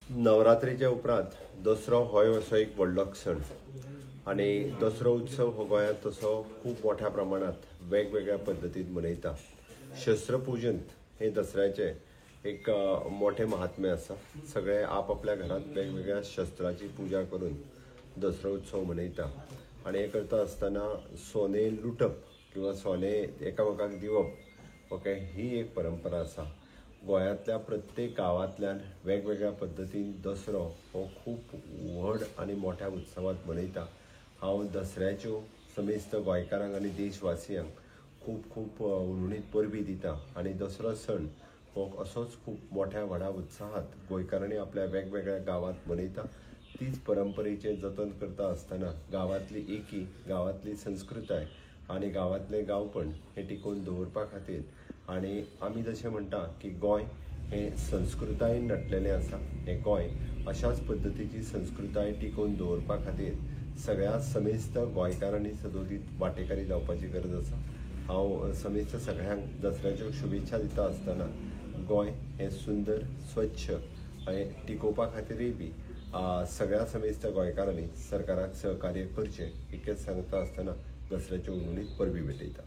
नवरात्रीच्या उपरांत दसरो हो असो एक व्हडलो सण आणि दसरो उत्सव हो गोंयांत तसो खूब मोठ्या प्रमाणात वेगवेगळ्या पद्दतीन मनयता। शस्त्रपूजन हे दसऱ्याचे एक मोठे महात्म्य आसा। सगळे आपापल्या घरात वेगवेगळ्या शस्त्राची पूजा करून दसरो उत्सव मनयता आणि हे करता आसतना सोने लुटप किंवा सोने एकामेकांक दिवप ओके ही एक परंपरा आसा। गोंयांतल्या प्रत्येक गांवांतल्यान वेगवेगळ्या पद्दतीन दसरो हो खूब व्हड आनी मोठ्या उत्सवात मनयता। हांव दसऱ्याच्यो समेस्त गोंयकारांक आनी देशवासियांक खूब खूब उर्णीत परबी दिता आनी दसरो सण हो असोच खूब मोठ्या व्हडा उत्साहात गोंयकारांनी आपल्या वेगवेगळ्या गांवांत मनयता। तीच परंपरेचें जतन करता आसतना गांवांतली एकी, गांवांतली संस्कृताय आनी गांवांतलें गांवपण हे टिकोवन दवरपा खातीर आनी आमी जशें म्हणटा की गोंय हे संस्कृतायेन नटलेलें आसा। हे गोंय अशाच पद्दतीची संस्कृताय टिकोवन दवरपा खातीर सगळ्या समेस्त गोंयकारांनी सदोदीत वांटेकारी जावपाची गरज आसा। हांव समेस्त सगळ्यांक दसऱ्याच्यो शुभेच्छा दिता आसतना गोंय हे सुंदर स्वच्छ आनी टिकोवपा खातीरय बी सगळ्या समेस्त गोंयकारांनी सरकाराक सहकार्य करचें इतलेंच सांगता आसतना दसऱ्याच्यो उर्वरीत परबी भेटयता।